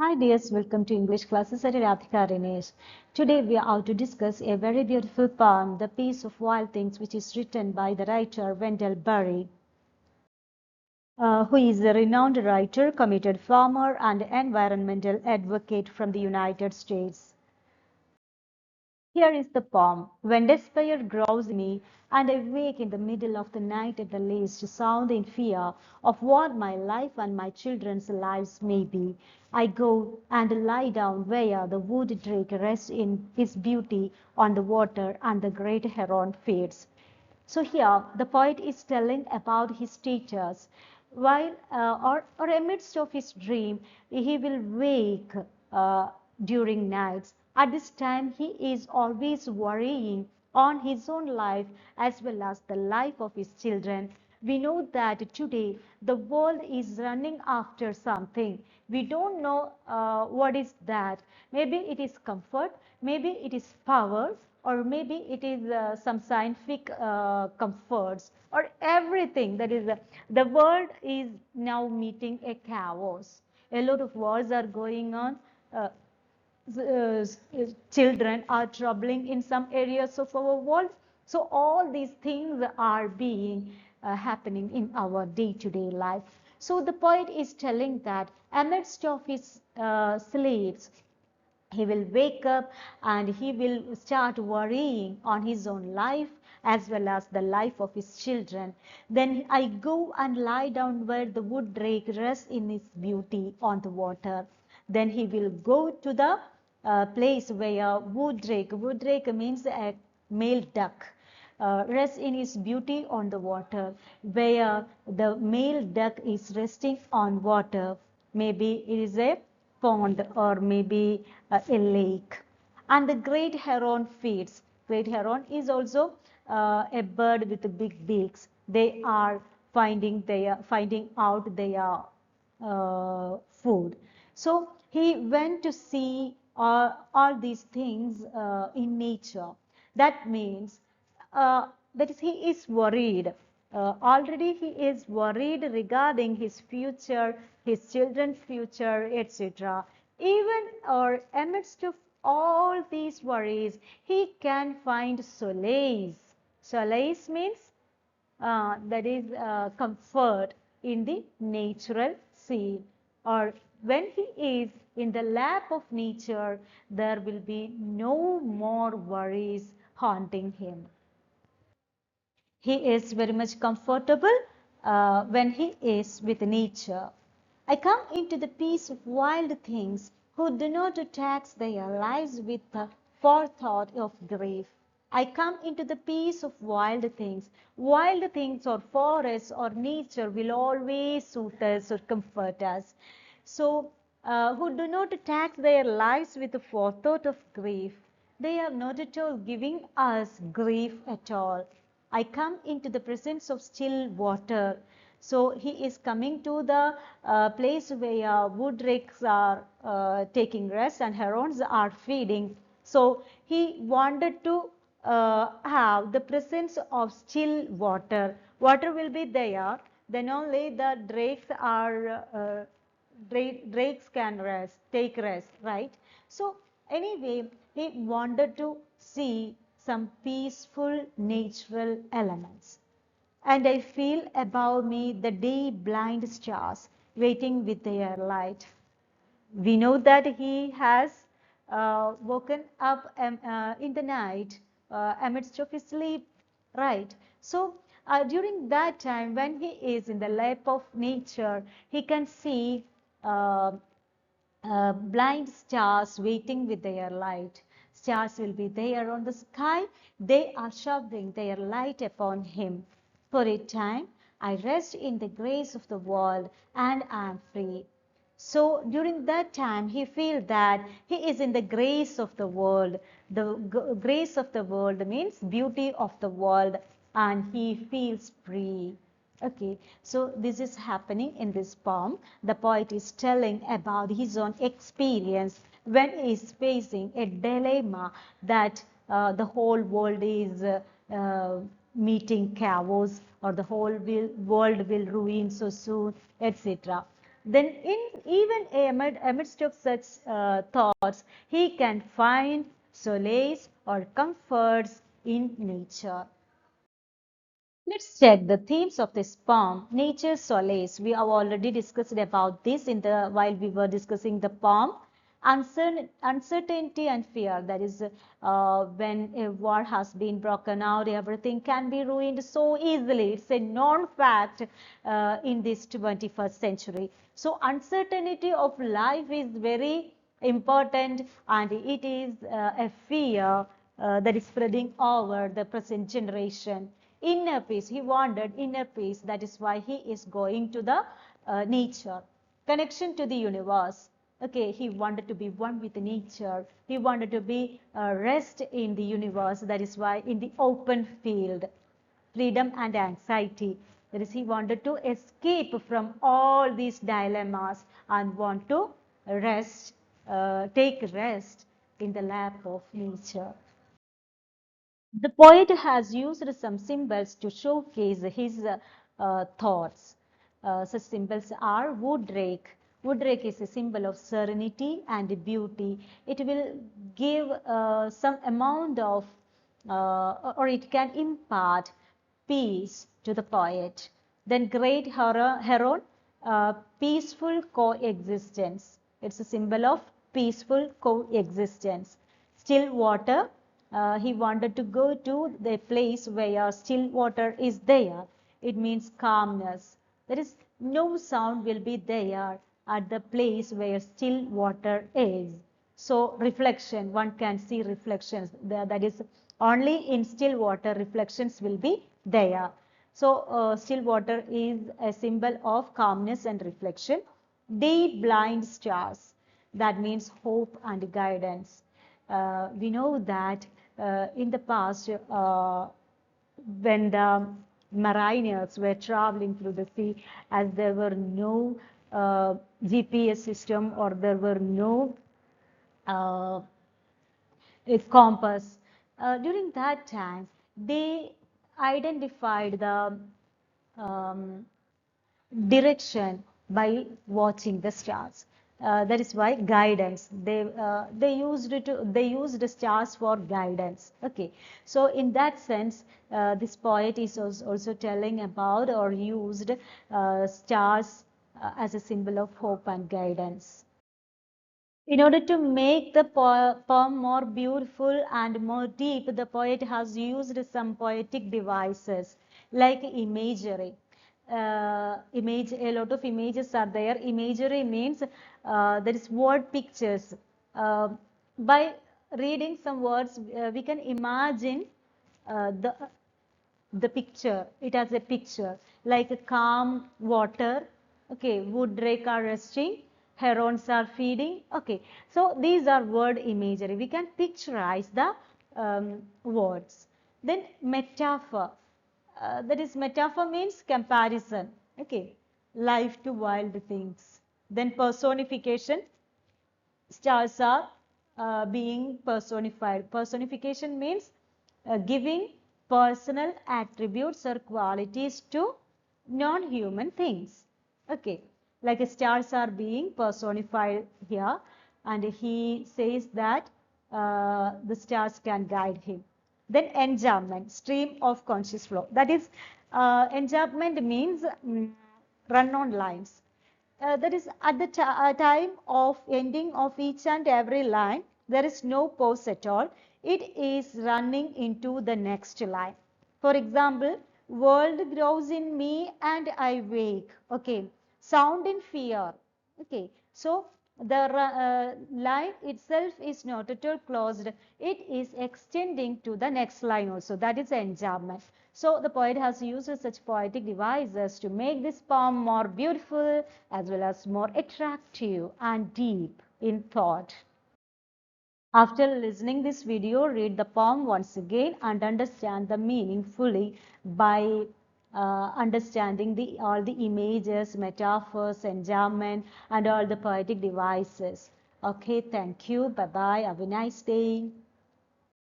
Hi dears, welcome to English classes at RADHIKA. Today we are to discuss a very beautiful poem, The Peace of Wild Things, which is written by the writer Wendell Berry, who is a renowned writer, committed farmer, and environmental advocate from the United States. Here is the poem. When despair grows in me, and I wake in the middle of the night at the least, sound in fear of what my life and my children's lives may be, I go and lie down where the wood drake rests in his beauty on the water and the great heron feeds. So here the poet is telling about his teachers. While or amidst of his dream, he will wake during nights. At this time, he is always worrying on his own life as well as the life of his children. We know that today the world is running after something. We don't know what is that. Maybe it is comfort, maybe it is power, or maybe it is some scientific comforts, or everything that is the world is now meeting a chaos. A lot of wars are going on. uh, Children are troubling in some areas of our world. So all these things are being happening in our day-to-day life. So the poet is telling that amidst of his sleeps, he will wake up and he will start worrying on his own life as well as the life of his children. Then I go and lie down where the wood drake rests in his beauty on the water. Then he will go to the place where wood drake means a male duck, rests in his beauty on the water, where the male duck is resting on water. Maybe it is a pond or maybe a lake. And the great heron feeds. Great heron is also a bird with big beaks. They are finding out their food. So he went to see all these things in nature. That means that is, he is worried. Already he is worried regarding his future, his children's future, etc. Even or amidst of all these worries, he can find solace. Solace means that is comfort in the natural scene, or when he is in the lap of nature, there will be no more worries haunting him. He is very much comfortable when he is with nature. I come into the peace of wild things who do not tax their lives with the forethought of grief. I come into the peace of wild things. Wild things or forests or nature will always suit us or comfort us. So, who do not tax their lives with the forethought of grief. They are not at all giving us grief at all. I come into the presence of still water. So he is coming to the place where wood drakes are taking rest and herons are feeding. So he wanted to have the presence of still water. Water will be there, then only the drakes can rest, take rest, right? So anyway, he wanted to see some peaceful natural elements. And I feel above me the day blind stars waiting with their light. We know that he has woken up in the night amidst of his sleep, right? So during that time when he is in the lap of nature, he can see uh, blind stars waiting with their light. Stars will be there on the sky. They are showering their light upon him. For a time, I rest in the grace of the world and I am free. So during that time, he feels that he is in the grace of the world. The grace of the world means beauty of the world, and he feels free. Okay, so this is happening in this poem. The poet is telling about his own experience when he is facing a dilemma that the whole world is meeting chaos, or the whole world will ruin so soon, etc. then even amidst of such thoughts, he can find solace or comforts in nature. Let's check the themes of this poem, Nature's Solace. We have already discussed about this while we were discussing the poem. Uncertainty and fear, that is when a war has been broken out, everything can be ruined so easily. It's a known fact in this 21st century. So uncertainty of life is very important, and it is a fear that is spreading over the present generation. Inner peace, he wanted inner peace, that is why he is going to the nature. Connection to the universe, okay, he wanted to be one with nature, he wanted to be rest in the universe, that is why in the open field. Freedom and anxiety, that is he wanted to escape from all these dilemmas and want to rest, take rest in the lap of nature. The poet has used some symbols to showcase his thoughts. Such symbols are wood rake. Wood rake is a symbol of serenity and beauty. It will give some amount of, or it can impart peace to the poet. Then great heron, peaceful coexistence. It's a symbol of peaceful coexistence. Still water, he wanted to go to the place where still water is there. It means calmness. There is no sound will be there at the place where still water is. So reflection, one can see reflections. That is only in still water reflections will be there. So still water is a symbol of calmness and reflection. Deep blind stars, that means hope and guidance. We know that in the past, when the mariners were traveling through the sea, as there were no GPS system or there were no uh, compass, during that time they identified the um, direction by watching the stars. That is why guidance. They used the stars for guidance. Okay, so in that sense, this poet is also telling about or used stars as a symbol of hope and guidance. In order to make the poem more beautiful and more deep, the poet has used some poetic devices like imagery. A lot of images are there. Imagery means there is word pictures. By reading some words, we can imagine uh, the the picture. It has a picture like a calm water. Okay, wood rake are resting, herons are feeding. Okay, so these are word imagery. We can picturize the words. Then metaphor, that is metaphor means comparison. Okay, life to wild things. Then personification, stars are being personified. Personification means giving personal attributes or qualities to non-human things. Okay, like stars are being personified here, and he says that the stars can guide him. Then enjambment, stream of conscious flow. That is, enjambment means run on lines. That is at the time of ending of each and every line, there is no pause at all. It is running into the next line. For example, world grows in me and I wake. Okay, sound in fear. Okay, so the line itself is not at all closed. It is extending to the next line also. That is enjambment. So the poet has used such poetic devices to make this poem more beautiful as well as more attractive and deep in thought. After listening this video, read the poem once again and understand the meaning fully by understanding all the images, metaphors, enjambment, and all the poetic devices. Okay, thank you. Bye-bye. Have a nice day.